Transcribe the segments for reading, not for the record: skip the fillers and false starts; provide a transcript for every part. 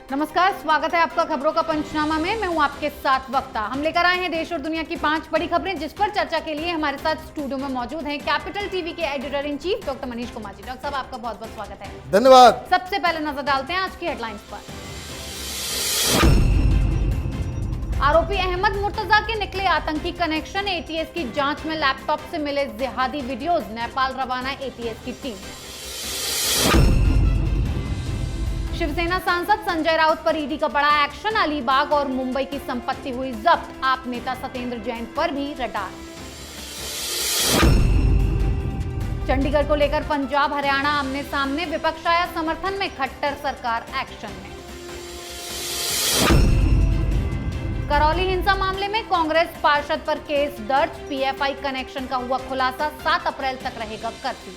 नमस्कार, स्वागत है आपका खबरों का पंचनामा में। मैं हूं आपके साथ वक्ता। हम लेकर आए हैं देश और दुनिया की 5 बड़ी खबरें, जिस पर चर्चा के लिए हमारे साथ स्टूडियो में मौजूद हैं कैपिटल टीवी के editor in chief doctor Manish Kumar ji. Doctor साहब, आपका बहुत बहुत स्वागत है। धन्यवाद। सबसे पहले नजर डालते हैं आज की हेडलाइंस पर। आरोपी अहमद मुर्तजा के निकले आतंकी कनेक्शन, एटीएस की जांच में लैपटॉप से मिले जिहादी वीडियोज, नेपाल रवाना एटीएस की टीम। शिवसेना सांसद संजय राउत पर ईडी का बड़ा एक्शन, अलीबाग और मुंबई की संपत्ति हुई जब्त, आप नेता सत्येंद्र जैन पर भी रडार। चंडीगढ़ को लेकर पंजाब हरियाणा आमने सामने, विपक्ष आया समर्थन में, खट्टर सरकार एक्शन में। करौली हिंसा मामले में कांग्रेस पार्षद पर केस दर्ज, पीएफआई कनेक्शन का हुआ खुलासा, 7 अप्रैल तक रहेगा कर्फ्यू।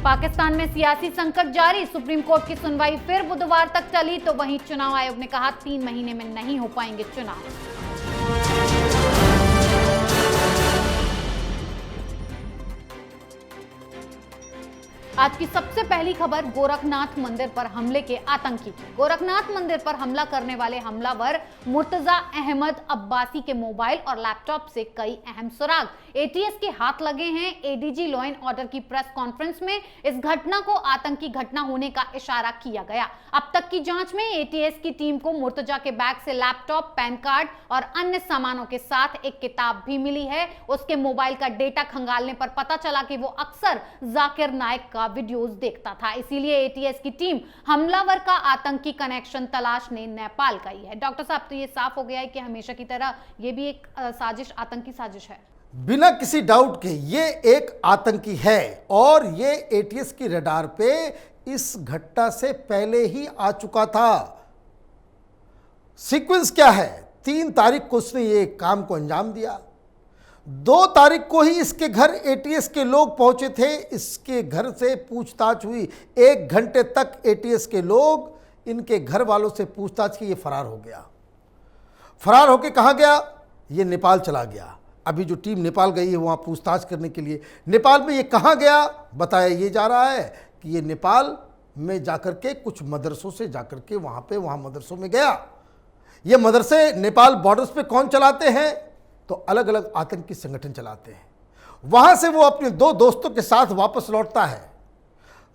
पाकिस्तान में सियासी संकट जारी, सुप्रीम कोर्ट की सुनवाई फिर बुधवार तक चली, तो वहीं चुनाव आयोग ने कहा 3 महीने में नहीं हो पाएंगे चुनाव। आज की सबसे पहली खबर गोरखनाथ मंदिर पर हमले के आतंकी की। गोरखनाथ मंदिर पर हमला करने वाले हमलावर मुर्तजा अहमद अब्बासी के मोबाइल और लैपटॉप से कई अहम सुराग एटीएस के हाथ लगे हैं। एडीजी लॉ एंड ऑर्डर की प्रेस कॉन्फ्रेंस में इस घटना को आतंकी घटना होने का इशारा किया गया। अब तक की जांच में एटीएस की टीम को मुर्तजा के बैग से लैपटॉप, पैन कार्ड और अन्य सामानों के साथ एक किताब भी मिली है। उसके मोबाइल का डेटा खंगालने पर पता चला कि वो अक्सर जाकिर नायक का वीडियोस देखता था, इसीलिए एटीएस की टीम हमलावर का आतंकी कनेक्शन तलाशने नेपाल गई है। डॉक्टर साहब, तो ये साफ हो गया है कि हमेशा की तरह ये भी एक साजिश, आतंकी साजिश है। बिना किसी डाउट के ये एक आतंकी है और ये एटीएस की रडार पे इस घटना से पहले ही आ चुका था। सीक्वेंस क्या है? 3 तारीख को उसने ये काम को अंजाम दिया। 2 तारीख को ही इसके घर एटीएस के लोग पहुंचे थे। इसके घर से पूछताछ हुई। 1 घंटे तक एटीएस के लोग इनके घर वालों से पूछताछ की। ये फरार हो गया। फरार होके कहाँ गया? ये नेपाल चला गया। अभी जो टीम नेपाल गई है वहाँ पूछताछ करने के लिए, नेपाल में ये कहाँ गया बताया ये जा रहा है कि ये नेपाल में जाकर के कुछ मदरसों से जाकर के वहाँ मदरसों में गया। ये मदरसे नेपाल बॉर्डर्स पे कौन चलाते हैं? तो अलग अलग आतंकी संगठन चलाते हैं। वहां से वो अपने 2 दोस्तों के साथ वापस लौटता है।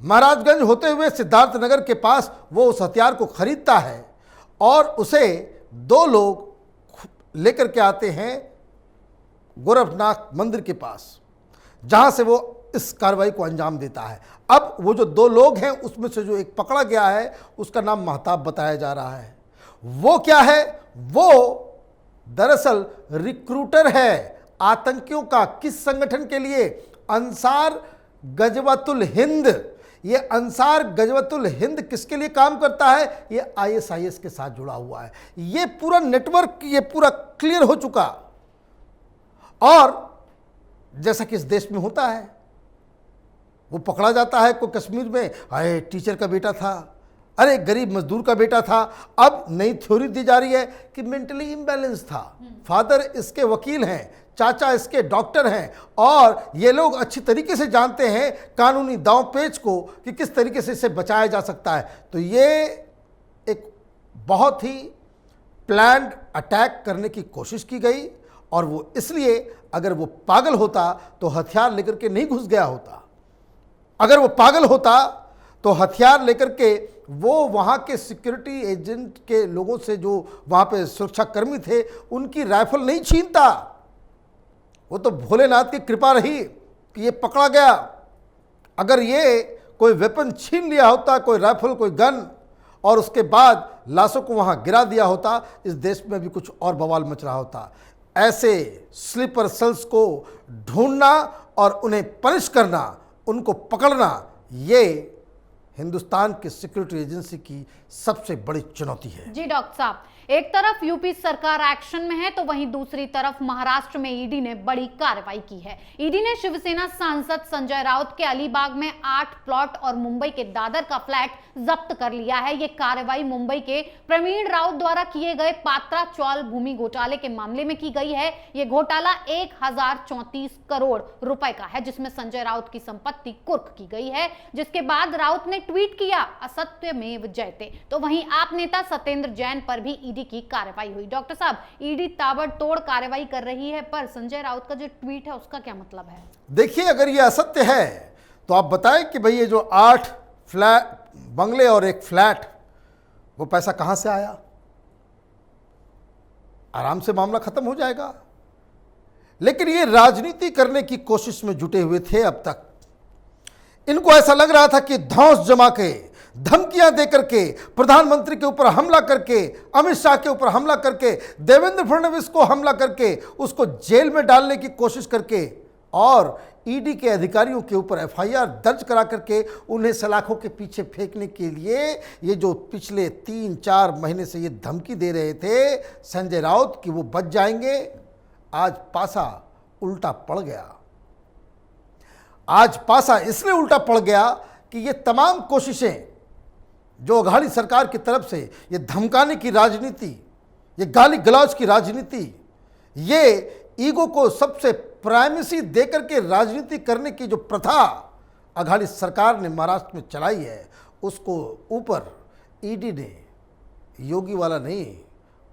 महाराजगंज होते हुए सिद्धार्थनगर के पास वो उस हथियार को खरीदता है और उसे 2 लोग लेकर के आते हैं गोरखनाथ मंदिर के पास, जहां से वो इस कार्रवाई को अंजाम देता है। अब वो जो 2 लोग हैं उसमें से जो एक पकड़ा गया है उसका नाम महताब बताया जा रहा है। वो क्या है? वो दरअसल रिक्रूटर है आतंकियों का। किस संगठन के लिए? अंसार गजवतुल हिंद। ये अंसार गजवतुल हिंद किसके लिए काम करता है? ये आईएसआईएस के साथ जुड़ा हुआ है। ये पूरा नेटवर्क ये पूरा क्लियर हो चुका। और जैसा कि इस देश में होता है, वो पकड़ा जाता है। कोई कश्मीर में अरे टीचर का बेटा था, अरे गरीब मजदूर का बेटा था। अब नई थ्योरी दी जा रही है कि मेंटली इम्बैलेंस था। फादर इसके वकील हैं, चाचा इसके डॉक्टर हैं और ये लोग अच्छी तरीके से जानते हैं कानूनी दांव पेच को कि किस तरीके से इसे बचाया जा सकता है। तो ये एक बहुत ही प्लान्ड अटैक करने की कोशिश की गई और वो इसलिए, अगर वो पागल होता तो हथियार लेकर के नहीं घुस गया होता। अगर वो पागल होता तो हथियार लेकर के वो वहाँ के सिक्योरिटी एजेंट के लोगों से, जो वहाँ पे सुरक्षा कर्मी थे, उनकी राइफल नहीं छीनता। वो तो भोलेनाथ की कृपा रही कि ये पकड़ा गया। अगर ये कोई वेपन छीन लिया होता, कोई राइफल, कोई गन, और उसके बाद लाशों को वहाँ गिरा दिया होता, इस देश में भी कुछ और बवाल मच रहा होता। ऐसे स्लीपर सेल्स को ढूंढना और उन्हें पनिश करना, उनको पकड़ना, ये हिंदुस्तान की सिक्योरिटी एजेंसी की सबसे बड़ी चुनौती है। जी डॉक्टर साहब, एक तरफ यूपी सरकार एक्शन में है तो वहीं दूसरी तरफ महाराष्ट्र में ईडी ने बड़ी कार्रवाई की है। ईडी ने शिवसेना सांसद संजय राउत के अलीबाग में 8 प्लॉट और मुंबई के दादर का फ्लैट जब्त कर लिया है। यह कार्रवाई मुंबई के प्रवीण राउत द्वारा किए गए पात्रा चौल भूमि घोटाले के मामले में की गई है। यह घोटाला 1034 करोड़ रुपए का है, जिसमें संजय राउत की संपत्ति कुर्क की गई है, जिसके बाद राउत ने ट्वीट किया, असत्य में जयते। तो वहीं आप नेता सत्येंद्र जैन पर भी ईडी की कार्रवाई हुई। डॉक्टर साहब, ईडी ताबड़तोड़ कार्रवाई कर रही है, पर संजय राउत का जो ट्वीट है उसका क्या मतलब है? देखिए, अगर ये असत्य है तो आप बताएं कि भाई ये जो 8 फ्लैट बंगले और एक फ्लैट, वो पैसा कहां से आया? आराम से मामला खत्म हो जाएगा। लेकिन ये राजनीति करने की कोशिश में जुटे हुए थे। अब तक इनको ऐसा लग रहा था कि धौंस जमा के, धमकियां देकर के, प्रधानमंत्री के ऊपर हमला करके, अमित शाह के ऊपर हमला करके, देवेंद्र फडणवीस को हमला करके, उसको जेल में डालने की कोशिश करके और ईडी के अधिकारियों के ऊपर एफआईआर दर्ज करा करके उन्हें सलाखों के पीछे फेंकने के लिए ये जो पिछले 3-4 महीने से ये धमकी दे रहे थे संजय राउत कि वो बच जाएंगे, आज पासा उल्टा पड़ गया। आज पासा इसलिए उल्टा पड़ गया कि ये तमाम कोशिशें जो अघाड़ी सरकार की तरफ से ये धमकाने की राजनीति, ये गाली गलौज की राजनीति, ये ईगो को सबसे प्राइमेसी देकर के राजनीति करने की जो प्रथा अघाड़ी सरकार ने महाराष्ट्र में चलाई है, उसको ऊपर ईडी ने योगी वाला नहीं,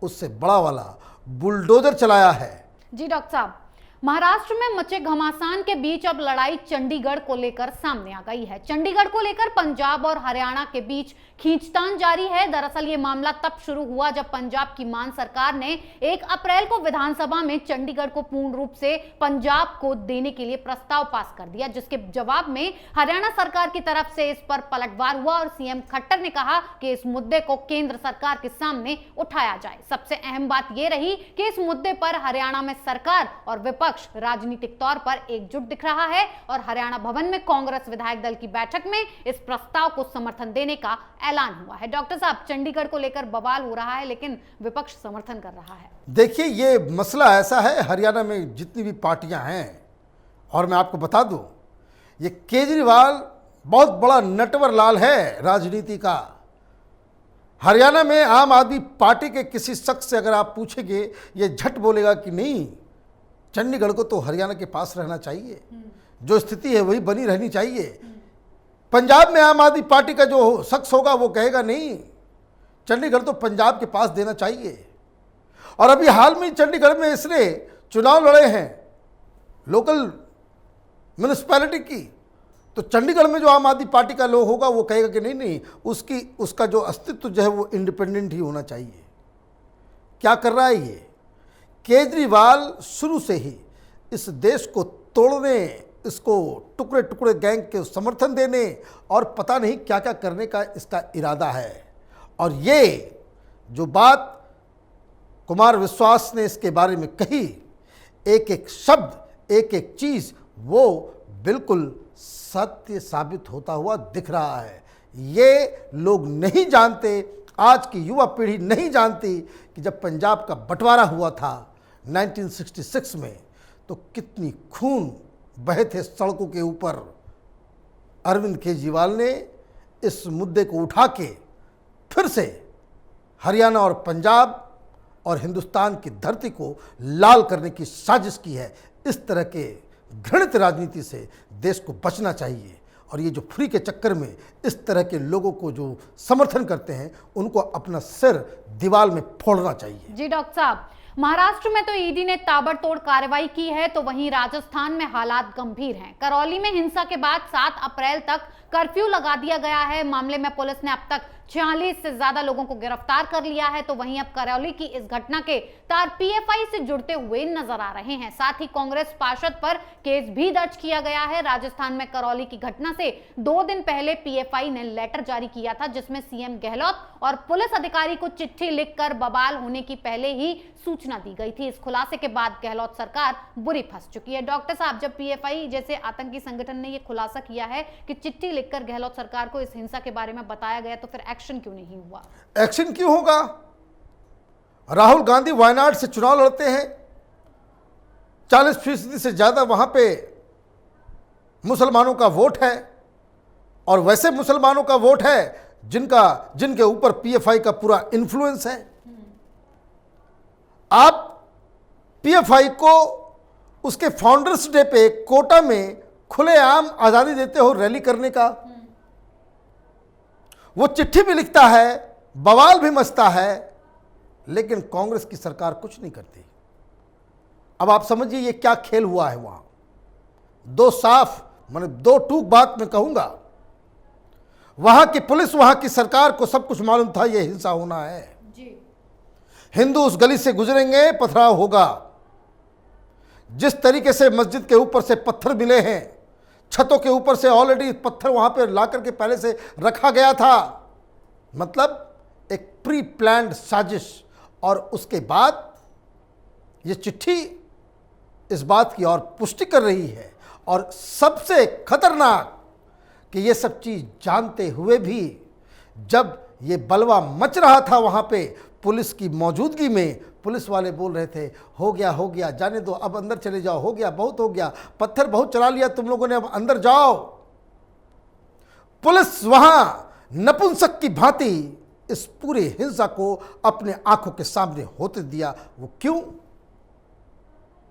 उससे बड़ा वाला बुलडोजर चलाया है। जी डॉक्टर साहब, महाराष्ट्र में मचे घमासान के बीच अब लड़ाई चंडीगढ़ को लेकर सामने आ गई है। चंडीगढ़ को लेकर पंजाब और हरियाणा के बीच खींचतान जारी है। दरअसल ये मामला तब शुरू हुआ जब पंजाब की मान सरकार ने 1 अप्रैल को विधानसभा में चंडीगढ़ को पूर्ण रूप से पंजाब को देने के लिए प्रस्ताव पास कर दिया, जिसके जवाब में हरियाणा सरकार की तरफ से इस पर पलटवार हुआ और सीएम खट्टर ने कहा कि इस मुद्दे को केंद्र सरकार के सामने उठाया जाए। सबसे अहम बात यह रही कि इस मुद्दे पर हरियाणा में सरकार और विपक्ष राजनीतिक तौर पर एकजुट दिख रहा है और हरियाणा भवन में कांग्रेस विधायक दल की बैठक में इस प्रस्ताव को समर्थन देने का ऐलान हुआ है। डॉक्टर साहब, चंडीगढ़ को लेकर बवाल हो रहा है लेकिन विपक्ष समर्थन कर रहा है। देखिए, ये मसला ऐसा है, हरियाणा में जितनी भी पार्टियां हैं, और मैं आपको बता दूं, ये केजरीवाल बहुत बड़ा नटवर लाल है राजनीति का। हरियाणा में आम आदमी पार्टी के किसी शख्स से अगर आप पूछेंगे, ये झट बोलेगा कि नहीं, चंडीगढ़ को तो हरियाणा के पास रहना चाहिए, जो स्थिति है वही बनी रहनी चाहिए। पंजाब में आम आदमी पार्टी का जो शख्स होगा वो कहेगा नहीं, चंडीगढ़ तो पंजाब के पास देना चाहिए। और अभी हाल में चंडीगढ़ में इसने चुनाव लड़े हैं लोकल म्यूनिसिपैलिटी की, तो चंडीगढ़ में जो आम आदमी पार्टी का लोग होगा वो कहेगा कि नहीं, उसका जो अस्तित्व जो है वो इंडिपेंडेंट ही होना चाहिए। क्या कर रहा है ये केजरीवाल? शुरू से ही इस देश को तोड़ने, इसको टुकड़े टुकड़े गैंग के समर्थन देने और पता नहीं क्या क्या करने का इसका इरादा है। और ये जो बात कुमार विश्वास ने इसके बारे में कही, एक एक शब्द, एक एक चीज़ वो बिल्कुल सत्य साबित होता हुआ दिख रहा है। ये लोग नहीं जानते, आज की युवा पीढ़ी नहीं जानती कि जब पंजाब का बंटवारा हुआ था 1966 में, तो कितनी खून बहे थे सड़कों के ऊपर। अरविंद केजरीवाल ने इस मुद्दे को उठा के फिर से हरियाणा और पंजाब और हिंदुस्तान की धरती को लाल करने की साजिश की है। इस तरह के घृणित राजनीति से देश को बचना चाहिए और ये जो फ्री के चक्कर में इस तरह के लोगों को जो समर्थन करते हैं, उनको अपना सिर दीवार में फोड़ना चाहिए। जी डॉक्टर साहब, महाराष्ट्र में तो ईडी ने ताबड़तोड़ कार्रवाई की है, तो वहीं राजस्थान में हालात गंभीर हैं। करौली में हिंसा के बाद 7 अप्रैल तक कर्फ्यू लगा दिया गया है। मामले में पुलिस ने अब तक 46 से ज्यादा लोगों को गिरफ्तार कर लिया है। तो वहीं अब करौली की इस घटना के तार पीएफआई से जुड़ते हुए नजर आ रहे हैं। साथ ही कांग्रेस पार्षद पर केस भी दर्ज किया गया है। राजस्थान में करौली की घटना से 2 दिन पहले पीएफआई ने लेटर जारी किया था, जिसमें सीएम गहलोत और पुलिस अधिकारी को चिट्ठी लिखकर बवाल होने की पहले ही सूचना दी गई थी। इस खुलासे के बाद गहलोत सरकार बुरी फंस चुकी है। डॉक्टर साहब, जब पीएफआई जैसे आतंकी संगठन ने यह खुलासा किया है कि चिट्ठी लिखकर गहलोत सरकार को इस हिंसा के बारे में बताया गया, तो फिर एक्शन क्यों नहीं हुआ? एक्शन क्यों होगा? राहुल गांधी वायनाड से चुनाव लड़ते हैं, 40% से ज्यादा वहां पे मुसलमानों का वोट है और वैसे मुसलमानों का वोट है जिनके ऊपर पीएफआई का पूरा इन्फ्लुएंस है। आप पीएफआई को उसके फाउंडर्स डे पे कोटा में खुलेआम आजादी देते हो रैली करने का। वो चिट्ठी भी लिखता है, बवाल भी मचता है, लेकिन कांग्रेस की सरकार कुछ नहीं करती। अब आप समझिए ये क्या खेल हुआ है वहां। दो साफ, मैंने दो टूक बात में कहूंगा, वहां की पुलिस, वहां की सरकार को सब कुछ मालूम था ये हिंसा होना है जी। हिंदू उस गली से गुजरेंगे, पथराव होगा। जिस तरीके से मस्जिद के ऊपर से पत्थर मिले हैं, छतों के ऊपर से ऑलरेडी पत्थर वहां पे ला करके पहले से रखा गया था, मतलब एक प्री प्लान्ड साजिश। और उसके बाद ये चिट्ठी इस बात की और पुष्टि कर रही है। और सबसे खतरनाक कि ये सब चीज जानते हुए भी जब ये बलवा मच रहा था वहां पे पुलिस की मौजूदगी में, पुलिस वाले बोल रहे थे हो गया, जाने दो, अब अंदर चले जाओ, हो गया, बहुत हो गया, पत्थर बहुत चला लिया तुम लोगों ने, अब अंदर जाओ। पुलिस वहां नपुंसक की भांति इस पूरी हिंसा को अपने आंखों के सामने होते दिया। वो क्यों?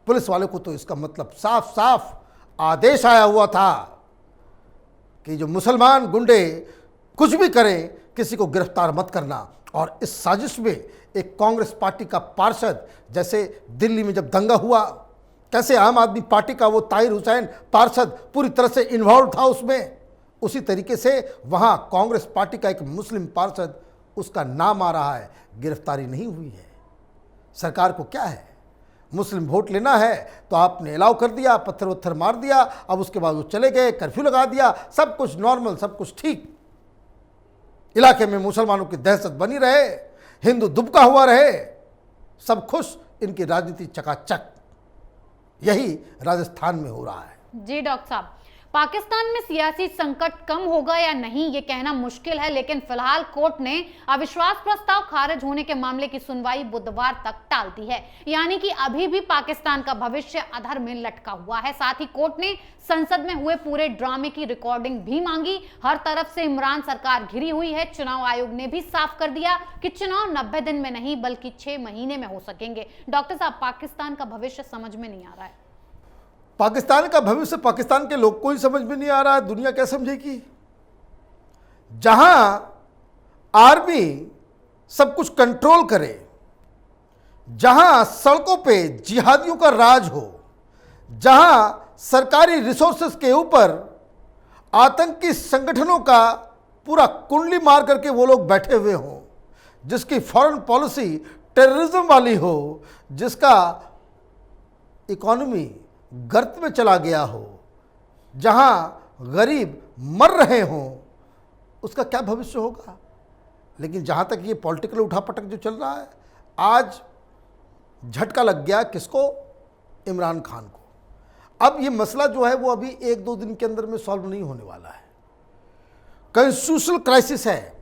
पुलिस वाले को तो इसका मतलब साफ साफ आदेश आया हुआ था कि जो मुसलमान गुंडे कुछ भी करें, किसी को गिरफ्तार मत करना। और इस साजिश में एक कांग्रेस पार्टी का पार्षद, जैसे दिल्ली में जब दंगा हुआ, कैसे आम आदमी पार्टी का वो ताहिर हुसैन पार्षद पूरी तरह से इन्वॉल्व था उसमें, उसी तरीके से वहां कांग्रेस पार्टी का एक मुस्लिम पार्षद, उसका नाम आ रहा है, गिरफ्तारी नहीं हुई है। सरकार को क्या है, मुस्लिम वोट लेना है तो आपने अलाउ कर दिया, पत्थर वत्थर मार दिया, अब उसके बाद वो चले गए, कर्फ्यू लगा दिया, सब कुछ नॉर्मल, सब कुछ ठीक। इलाके में मुसलमानों की दहशत बनी रहे, हिंदू दुबका हुआ रहे, सब खुश, इनकी राजनीति चकाचक। यही राजस्थान में हो रहा है। जी डॉक्टर साहब, पाकिस्तान में सियासी संकट कम होगा या नहीं ये कहना मुश्किल है, लेकिन फिलहाल कोर्ट ने अविश्वास प्रस्ताव खारिज होने के मामले की सुनवाई बुधवार तक टाल दी है। यानी कि अभी भी पाकिस्तान का भविष्य अधर में लटका हुआ है। साथ ही कोर्ट ने संसद में हुए पूरे ड्रामे की रिकॉर्डिंग भी मांगी। हर तरफ से इमरान सरकार घिरी हुई है। चुनाव आयोग ने भी साफ कर दिया कि चुनाव 90 दिन में नहीं बल्कि 6 महीने में हो सकेंगे। डॉक्टर साहब, पाकिस्तान का भविष्य समझ में नहीं आ रहा है। पाकिस्तान का भविष्य पाकिस्तान के लोग को ही समझ में नहीं आ रहा है, दुनिया क्या समझेगी? जहां आर्मी सब कुछ कंट्रोल करे, जहां सड़कों पे जिहादियों का राज हो, जहां सरकारी रिसोर्सेस के ऊपर आतंकी संगठनों का पूरा कुंडली मार करके वो लोग बैठे हुए हों, जिसकी फॉरेन पॉलिसी टेररिज्म वाली हो, जिसका इकोनॉमी गर्त में चला गया हो, जहां गरीब मर रहे हों, उसका क्या भविष्य होगा? लेकिन जहां तक ये पॉलिटिकल उठापटक जो चल रहा है, आज झटका लग गया किसको? इमरान खान को। अब ये मसला जो है वो अभी 1-2 दिन के अंदर में सॉल्व नहीं होने वाला है। कॉन्स्टिट्यूशनल क्राइसिस है,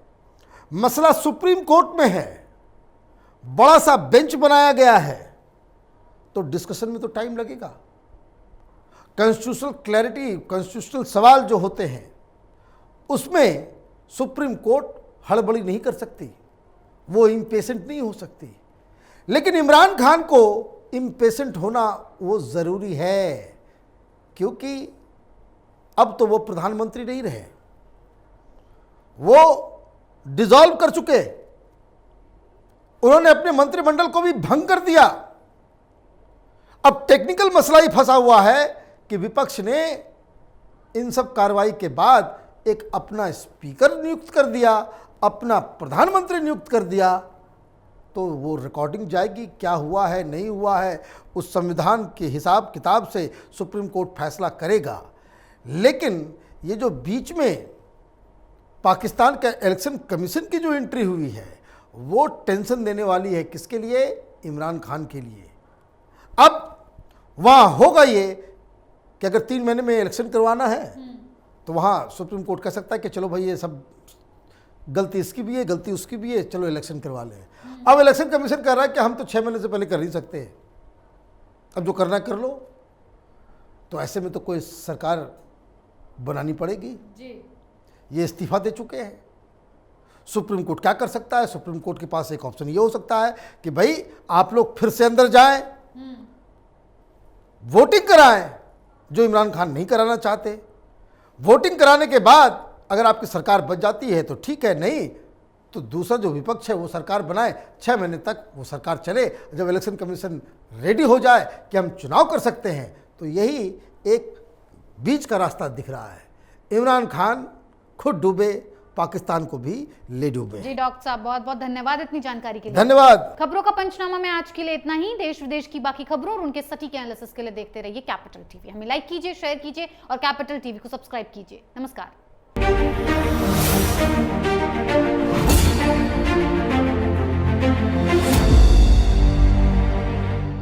मसला सुप्रीम कोर्ट में है, बड़ा सा बेंच बनाया गया है, तो डिस्कशन में तो टाइम लगेगा। कॉन्स्टिट्यूशनल क्लैरिटी, कॉन्स्टिट्यूशनल सवाल जो होते हैं उसमें सुप्रीम कोर्ट हड़बड़ी नहीं कर सकती, वो इम्पेशेंट नहीं हो सकती। लेकिन इमरान खान को इम्पेशेंट होना वो ज़रूरी है, क्योंकि अब तो वो प्रधानमंत्री नहीं रहे, वो डिसॉल्व कर चुके, उन्होंने अपने मंत्रिमंडल को भी भंग कर दिया। अब टेक्निकल मसला ही फंसा हुआ है कि विपक्ष ने इन सब कार्रवाई के बाद एक अपना स्पीकर नियुक्त कर दिया, अपना प्रधानमंत्री नियुक्त कर दिया, तो वो रिकॉर्डिंग जाएगी, क्या हुआ है नहीं हुआ है, उस संविधान के हिसाब किताब से सुप्रीम कोर्ट फैसला करेगा। लेकिन ये जो बीच में पाकिस्तान का इलेक्शन कमीशन की जो एंट्री हुई है, वो टेंशन देने वाली है। किसके लिए? इमरान खान के लिए। अब वहाँ होगा ये कि अगर 3 महीने में इलेक्शन करवाना है तो वहाँ सुप्रीम कोर्ट कह सकता है कि चलो भाई ये सब गलती इसकी भी है, गलती उसकी भी है, चलो इलेक्शन करवा लें। अब इलेक्शन कमीशन कह रहा है कि हम तो 6 महीने से पहले कर नहीं सकते, अब जो करना है कर लो। तो ऐसे में तो कोई सरकार बनानी पड़ेगी जी। ये इस्तीफा दे चुके हैं। सुप्रीम कोर्ट क्या कर सकता है? सुप्रीम कोर्ट के पास एक ऑप्शन ये हो सकता है कि भाई आप लोग फिर से अंदर जाएं, वोटिंग कराएं, जो इमरान खान नहीं कराना चाहते। वोटिंग कराने के बाद अगर आपकी सरकार बच जाती है तो ठीक है, नहीं तो दूसरा जो विपक्ष है वो सरकार बनाए, 6 महीने तक वो सरकार चले। जब इलेक्शन कमीशन रेडी हो जाए कि हम चुनाव कर सकते हैं, तो यही एक बीच का रास्ता दिख रहा है। इमरान खान खुद डूबे, पाकिस्तान को भी ले डूबे। जी डॉक्टर साहब, बहुत बहुत धन्यवाद इतनी जानकारी के लिए। धन्यवाद। खबरों का पंचनामा में आज के लिए इतना ही। देश विदेश की बाकी खबरों और उनके सटीक एनालिसिस के लिए देखते रहिए कैपिटल टीवी। हमें लाइक कीजिए, शेयर कीजिए और कैपिटल टीवी को सब्सक्राइब कीजिए। नमस्कार।